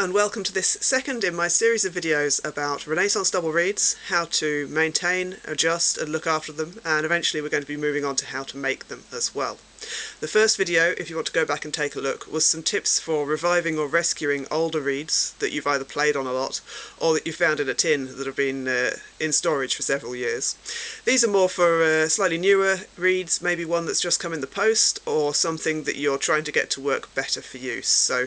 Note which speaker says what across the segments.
Speaker 1: and welcome to this second in my series of videos about Renaissance double reeds, how to maintain, adjust and look after them, and eventually we're going to be moving on to how to make them as well. The first video, if you want to go back and take a look, was some tips for reviving or rescuing older reeds that you've either played on a lot or that you found in a tin that have been in storage for several years. These are more for slightly newer reeds, maybe one that's just come in the post or something that you're trying to get to work better for use. So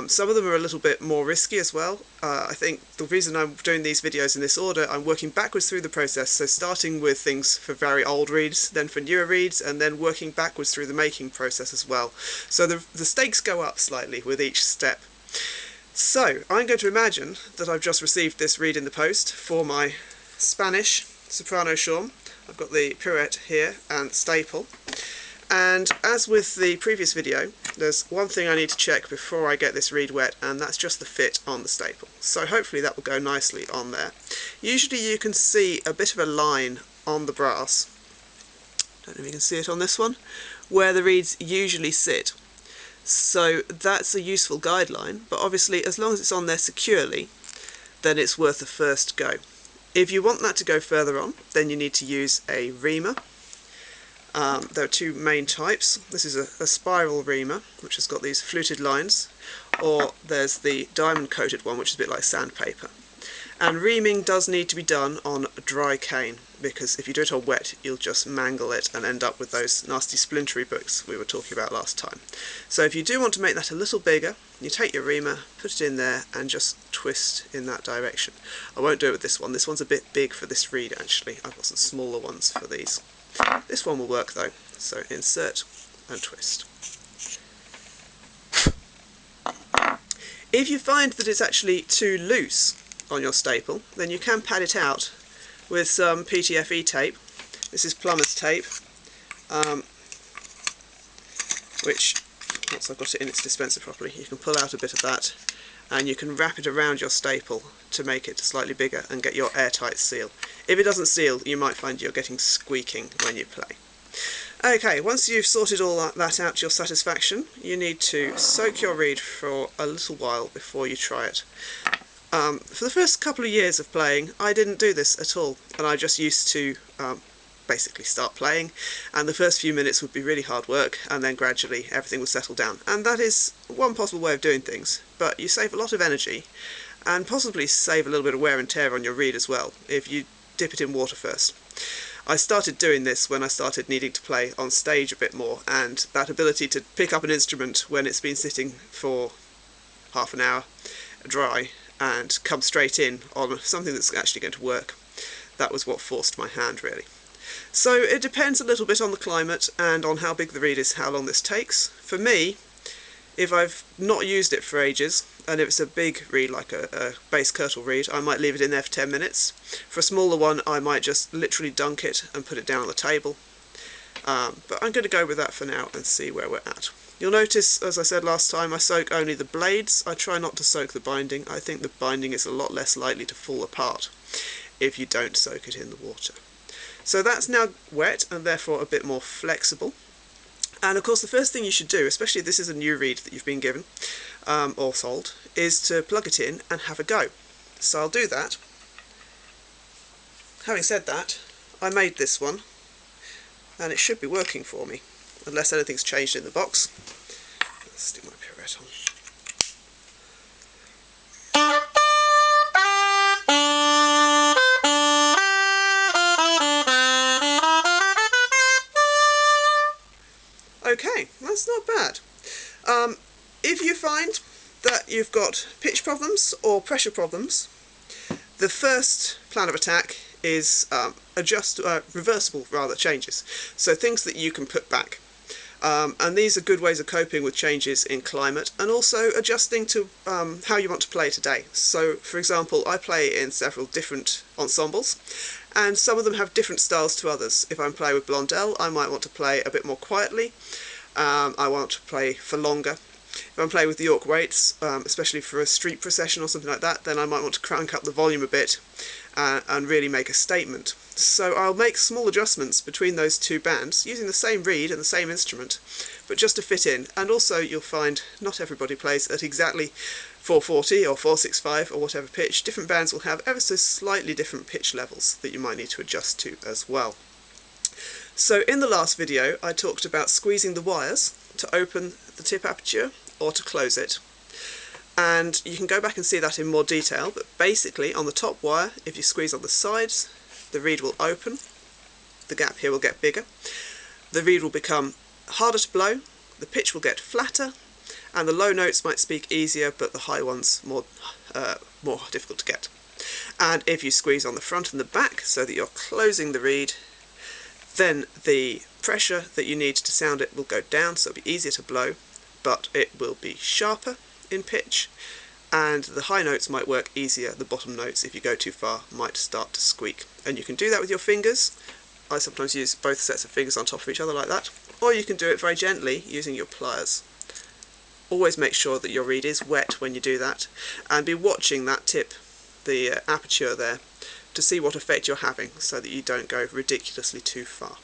Speaker 1: some of them are a little bit more risky as well. I think the reason I'm doing these videos in this order, I'm working backwards through the process, so starting with things for very old reeds, then for newer reeds, and then working backwards through the making process as well. So the stakes go up slightly with each step. So I'm going to imagine that I've just received this reed in the post for my Spanish soprano shawm. I've got the pirouette here and staple. And as with the previous video, there's one thing I need to check before I get this reed wet, and that's just the fit on the staple. So hopefully that will go nicely on there. Usually you can see a bit of a line on the brass, don't know if you can see it on this one, where the reeds usually sit. So that's a useful guideline, but obviously as long as it's on there securely, then it's worth a first go. If you want that to go further on, then you need to use a reamer. There are two main types. This is a spiral reamer, which has got these fluted lines, or there's the diamond coated one, which is a bit like sandpaper. And reaming does need to be done on a dry cane, because if you do it on wet you'll just mangle it and end up with those nasty splintery books we were talking about last time. So if you do want to make that a little bigger, you take your reamer, put it in there and just twist in that direction. I won't do it with this one. This one's a bit big for this reed actually. I've got some smaller ones for these. This one will work though, so insert and twist. If you find that it's actually too loose on your staple, then you can pad it out with some PTFE tape. This is plumber's tape, which, once I've got it in its dispenser properly, you can pull out a bit of that and you can wrap it around your staple to make it slightly bigger and get your airtight seal. If it doesn't seal, you might find you're getting squeaking when you play. Okay, once you've sorted all that out to your satisfaction, you need to soak your reed for a little while before you try it. For the first couple of years of playing, I didn't do this at all, and I just used to basically start playing, and the first few minutes would be really hard work, and then gradually everything would settle down. And that is one possible way of doing things, but you save a lot of energy, and possibly save a little bit of wear and tear on your reed as well, if you dip it in water first. I started doing this when I started needing to play on stage a bit more, and that ability to pick up an instrument when it's been sitting for half an hour dry and come straight in on something that's actually going to work, that was what forced my hand really. So it depends a little bit on the climate and on how big the reed is, how long this takes. For me, if I've not used it for ages, and if it's a big reed like a bass kirtle reed, I might leave it in there for 10 minutes. For a smaller one I might just literally dunk it and put it down on the table. But I'm going to go with that for now and see where we're at. You'll notice, as I said last time, I soak only the blades. I try not to soak the binding. I think the binding is a lot less likely to fall apart if you don't soak it in the water. So that's now wet and therefore a bit more flexible. And of course the first thing you should do, especially if this is a new reed that you've been given or sold, is to plug it in and have a go. So I'll do that. Having said that, I made this one and it should be working for me, unless anything's changed in the box. Let's stick my pirouette on. Okay, that's not bad. If you find that you've got pitch problems or pressure problems, the first plan of attack is reversible changes. So things that you can put back. And these are good ways of coping with changes in climate and also adjusting to how you want to play today. So for example, I play in several different ensembles and some of them have different styles to others. If I'm playing with Blondel, I might want to play a bit more quietly. I want to play for longer. If I'm playing with the York Waits, especially for a street procession or something like that, then I might want to crank up the volume a bit and really make a statement. So I'll make small adjustments between those two bands using the same reed and the same instrument, but just to fit in. And also you'll find not everybody plays at exactly 440 or 465 or whatever pitch, different bands will have ever so slightly different pitch levels that you might need to adjust to as well. So in the last video I talked about squeezing the wires to open the tip aperture or to close it, and you can go back and see that in more detail, but basically on the top wire, if you squeeze on the sides, the reed will open, the gap here will get bigger, the reed will become harder to blow, the pitch will get flatter, and the low notes might speak easier but the high ones more difficult to get. And if you squeeze on the front and the back so that you're closing the reed, then the pressure that you need to sound it will go down, so it'll be easier to blow, but it will be sharper in pitch, and the high notes might work easier. The bottom notes, if you go too far, might start to squeak. And you can do that with your fingers. I sometimes use both sets of fingers on top of each other like that, or you can do it very gently using your pliers. Always make sure that your reed is wet when you do that, and be watching that tip, the aperture there, to see what effect you're having so that you don't go ridiculously too far.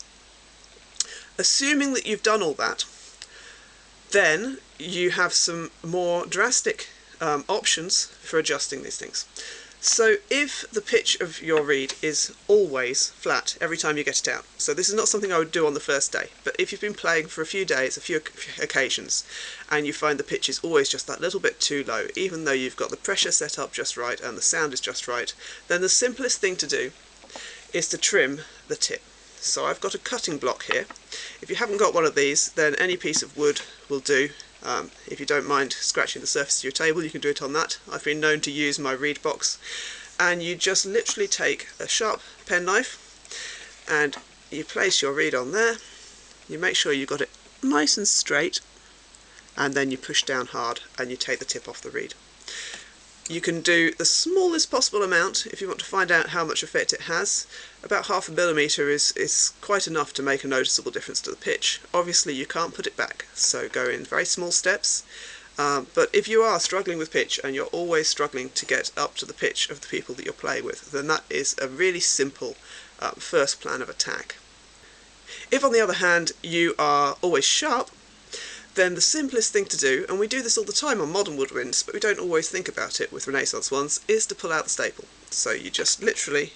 Speaker 1: Assuming that you've done all that, then you have some more drastic options for adjusting these things. So if the pitch of your reed is always flat every time you get it out, so this is not something I would do on the first day, but if you've been playing for a few days, a few occasions, and you find the pitch is always just that little bit too low, even though you've got the pressure set up just right and the sound is just right, then the simplest thing to do is to trim the tip. So I've got a cutting block here. If you haven't got one of these, then any piece of wood will do. If you don't mind scratching the surface of your table, you can do it on that. I've been known to use my reed box, and you just literally take a sharp penknife and you place your reed on there. You make sure you've got it nice and straight, and then you push down hard and you take the tip off the reed. You can do the smallest possible amount if you want to find out how much effect it has. About 0.5 millimetre is quite enough to make a noticeable difference to the pitch. Obviously you can't put it back, so go in very small steps. But if you are struggling with pitch and you're always struggling to get up to the pitch of the people that you're playing with, then that is a really simple first plan of attack. If on the other hand you are always sharp, then the simplest thing to do, and we do this all the time on modern woodwinds, but we don't always think about it with Renaissance ones, is to pull out the staple. So you just literally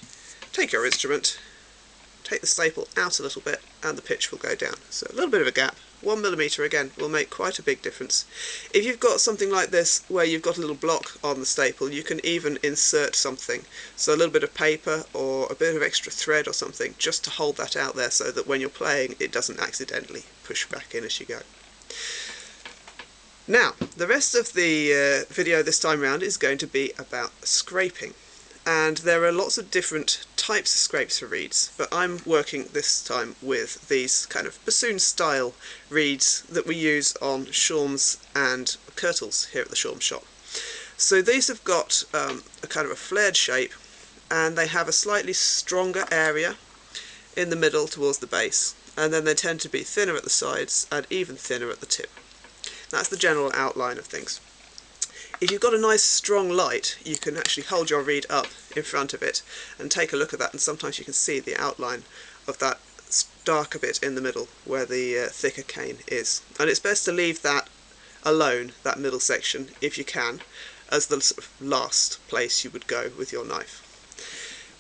Speaker 1: take your instrument, take the staple out a little bit, and the pitch will go down. So a little bit of a gap, 1 millimetre again, will make quite a big difference. If you've got something like this where you've got a little block on the staple, you can even insert something, so a little bit of paper or a bit of extra thread or something, just to hold that out there so that when you're playing it doesn't accidentally push back in as you go. Now, the rest of the video this time round is going to be about scraping, and there are lots of different types of scrapes for reeds, but I'm working this time with these kind of bassoon style reeds that we use on shawms and kirtles here at the shawm shop. So these have got a kind of a flared shape, and they have a slightly stronger area in the middle towards the base, and then they tend to be thinner at the sides and even thinner at the tip. That's the general outline of things. If you've got a nice strong light, you can actually hold your reed up in front of it and take a look at that, and sometimes you can see the outline of that darker bit in the middle where the thicker cane is. And it's best to leave that alone, that middle section, if you can, as the sort of last place you would go with your knife.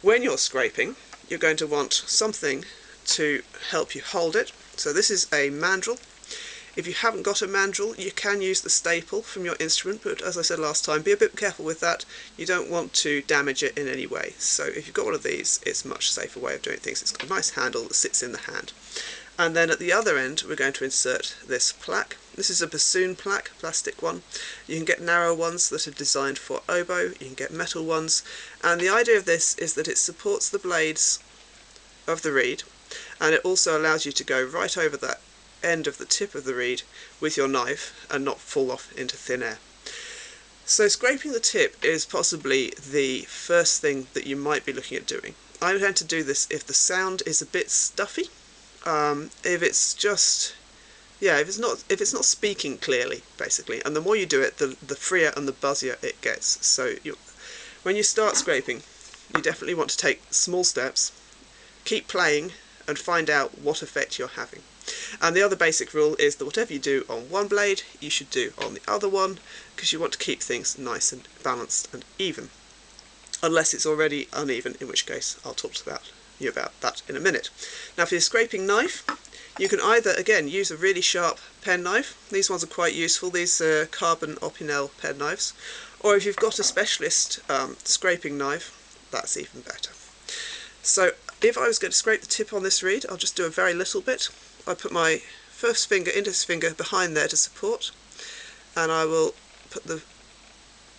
Speaker 1: When you're scraping, you're going to want something to help you hold it. So this is a mandrel. If you haven't got a mandrel, you can use the staple from your instrument, but as I said last time, be a bit careful with that. You don't want to damage it in any way. So if you've got one of these, it's a much safer way of doing things. It's got a nice handle that sits in the hand. And then at the other end, we're going to insert this plaque. This is a bassoon plaque, plastic one. You can get narrow ones that are designed for oboe, you can get metal ones, and the idea of this is that it supports the blades of the reed, and it also allows you to go right over that end of the tip of the reed with your knife and not fall off into thin air. So scraping the tip is possibly the first thing that you might be looking at doing. I tend to do this if the sound is a bit stuffy, if it's just, if it's not speaking clearly, basically, and the more you do it, the freer and the buzzier it gets. So when you start scraping, you definitely want to take small steps, keep playing, and find out what effect you're having. And the other basic rule is that whatever you do on one blade, you should do on the other one, because you want to keep things nice and balanced and even. Unless it's already uneven, in which case I'll talk to you about that in a minute. Now for your scraping knife, you can either, again, use a really sharp pen knife. These ones are quite useful, these are carbon Opinel pen knives. Or if you've got a specialist scraping knife, that's even better. So if I was going to scrape the tip on this reed, I'll just do a very little bit. I put my first finger, index finger, behind there to support, and I will put the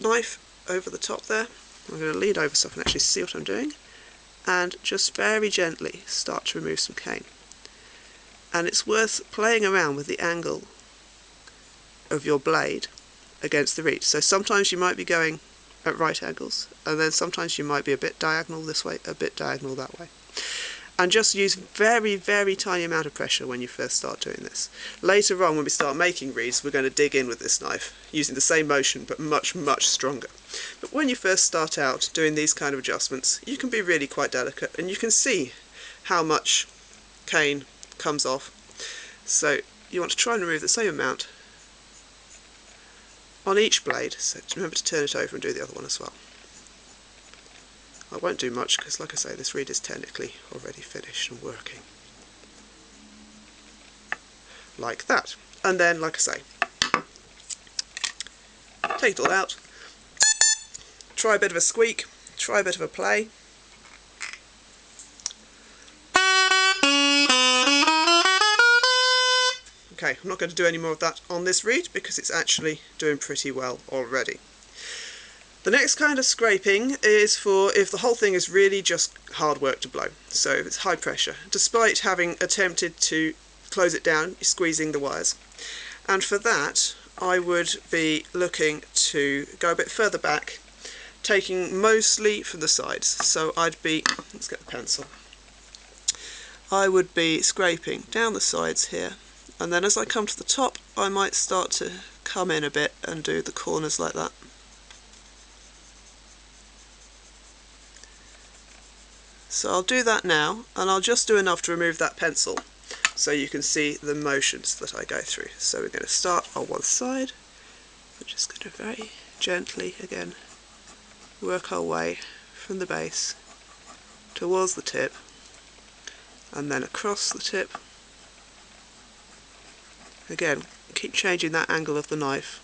Speaker 1: knife over the top there. I'm going to lean over so I can actually see what I'm doing, and just very gently start to remove some cane. And it's worth playing around with the angle of your blade against the reed. So sometimes you might be going at right angles, and then sometimes you might be a bit diagonal this way, a bit diagonal that way. And just use very, very tiny amount of pressure when you first start doing this. Later on, when we start making reeds, we're going to dig in with this knife, using the same motion but much, much stronger. But when you first start out doing these kind of adjustments, you can be really quite delicate, and you can see how much cane comes off. So you want to try and remove the same amount on each blade, so remember to turn it over and do the other one as well. I won't do much because, like I say, this reed is technically already finished and working. Like that. And then, like I say, take it all out, try a bit of a squeak, try a bit of a play. Okay, I'm not going to do any more of that on this reed because it's actually doing pretty well already. The next kind of scraping is for if the whole thing is really just hard work to blow, so if it's high pressure, despite having attempted to close it down, squeezing the wires. And for that, I would be looking to go a bit further back, taking mostly from the sides. So I'd be, let's get the pencil, I would be scraping down the sides here, and then as I come to the top, I might start to come in a bit and do the corners like that. So I'll do that now, and I'll just do enough to remove that pencil so you can see the motions that I go through. So we're going to start on one side. We're just going to very gently, again, work our way from the base towards the tip, and then across the tip. Again, keep changing that angle of the knife,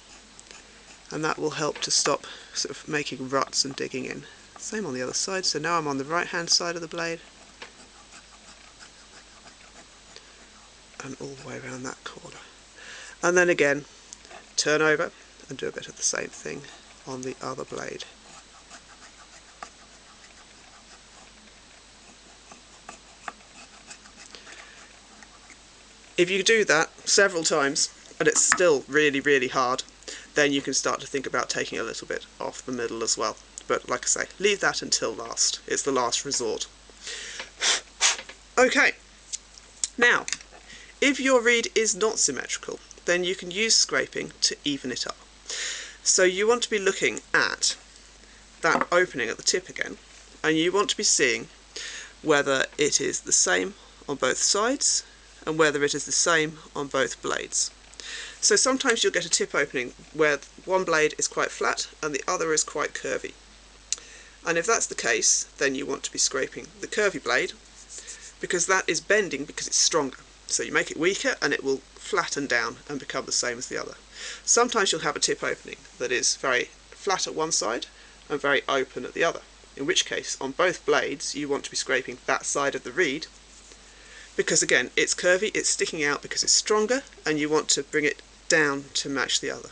Speaker 1: and that will help to stop sort of making ruts and digging in. Same on the other side, so now I'm on the right hand side of the blade, and all the way around that corner. And then again, turn over and do a bit of the same thing on the other blade. If you do that several times and it's still really, really hard, then you can start to think about taking a little bit off the middle as well. But like I say, leave that until last. It's the last resort. Okay, now, if your reed is not symmetrical, then you can use scraping to even it up. So you want to be looking at that opening at the tip again, and you want to be seeing whether it is the same on both sides and whether it is the same on both blades. So sometimes you'll get a tip opening where one blade is quite flat and the other is quite curvy. And if that's the case, then you want to be scraping the curvy blade, because that is bending because it's stronger. So you make it weaker and it will flatten down and become the same as the other. Sometimes you'll have a tip opening that is very flat at one side and very open at the other, in which case on both blades you want to be scraping that side of the reed, because again it's curvy, it's sticking out because it's stronger, and you want to bring it down to match the other.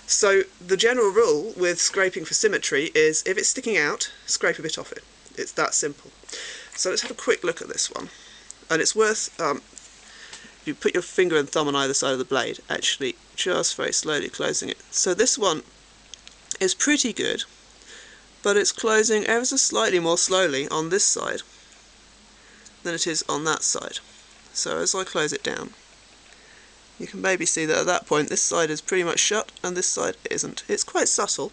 Speaker 1: So the general rule with scraping for symmetry is if it's sticking out, scrape a bit off it. It's that simple. So let's have a quick look at this one. And it's worth, if you put your finger and thumb on either side of the blade, actually just very slowly closing it. So this one is pretty good, but it's closing ever so slightly more slowly on this side than it is on that side. So as I close it down, you can maybe see that at that point this side is pretty much shut and this side isn't. It's quite subtle,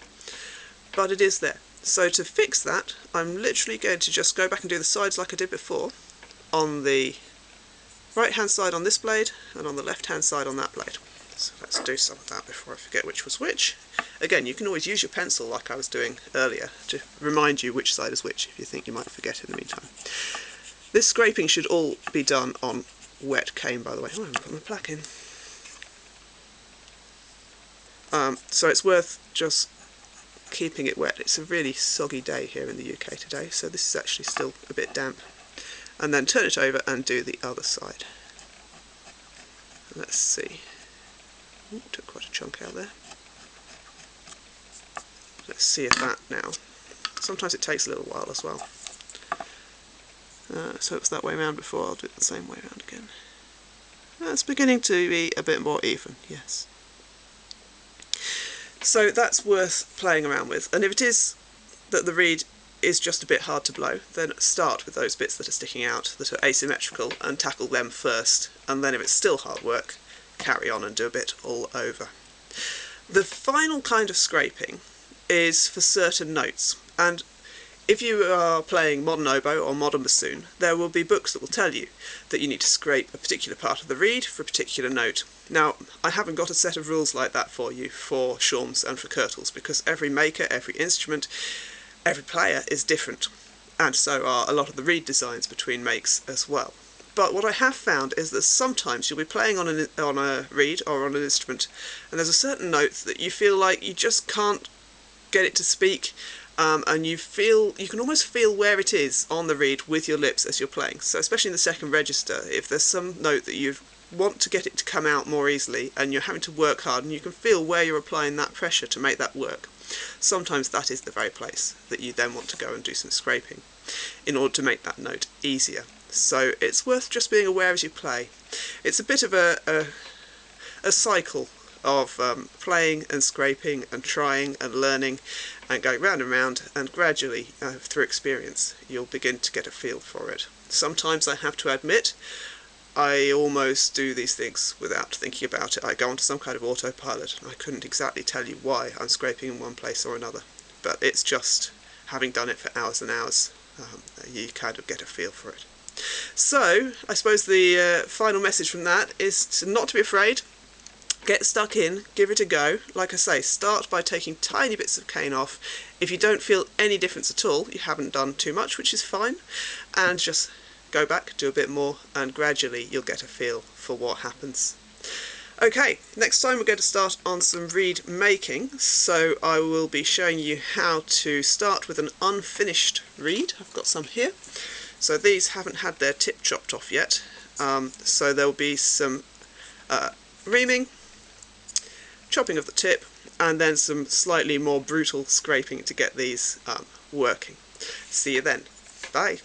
Speaker 1: but it is there. So to fix that, I'm literally going to just go back and do the sides like I did before on the right hand side on this blade and on the left hand side on that blade. So let's do some of that before I forget which was which. Again, you can always use your pencil like I was doing earlier to remind you which side is which if you think you might forget in the meantime. This scraping should all be done on wet cane, by the way. Oh, I haven't put my plaque in. So it's worth just keeping it wet. It's a really soggy day here in the UK today, so this is actually still a bit damp. And then turn it over and do the other side. Let's see. Ooh, took quite a chunk out there. Let's see if that now. Sometimes it takes a little while as well. So it was that way around before, I'll do it the same way around again. It's beginning to be a bit more even, yes. So that's worth playing around with, and if it is that the reed is just a bit hard to blow, then start with those bits that are sticking out, that are asymmetrical, and tackle them first, and then if it's still hard work, carry on and do a bit all over. The final kind of scraping is for certain notes, and if you are playing modern oboe or modern bassoon, there will be books that will tell you that you need to scrape a particular part of the reed for a particular note. Now, I haven't got a set of rules like that for you for shawms and for kirtles, because every maker, every instrument, every player is different, and so are a lot of the reed designs between makes as well. But what I have found is that sometimes you'll be playing on a reed or on an instrument, and there's a certain note that you feel like you just can't get it to speak, and you can almost feel where it is on the reed with your lips as you're playing. So especially in the second register, if there's some note that you want to get it to come out more easily and you're having to work hard and you can feel where you're applying that pressure to make that work, sometimes that is the very place that you then want to go and do some scraping in order to make that note easier. So it's worth just being aware as you play. It's a bit of a cycle of playing and scraping and trying and learning and going round and round, and gradually through experience you'll begin to get a feel for it. Sometimes I have to admit I almost do these things without thinking about it. I go onto some kind of autopilot and I couldn't exactly tell you why I'm scraping in one place or another, but it's just having done it for hours and hours, you kind of get a feel for it. So I suppose the final message from that is not to be afraid. Get stuck in, give it a go. Like I say, start by taking tiny bits of cane off. If you don't feel any difference at all, you haven't done too much, which is fine, and just go back, do a bit more, and gradually you'll get a feel for what happens. Okay, next time we're going to start on some reed making, so I will be showing you how to start with an unfinished reed. I've got some here. So these haven't had their tip chopped off yet, so there will be some reaming, chopping of the tip, and then some slightly more brutal scraping to get these working. See you then. Bye.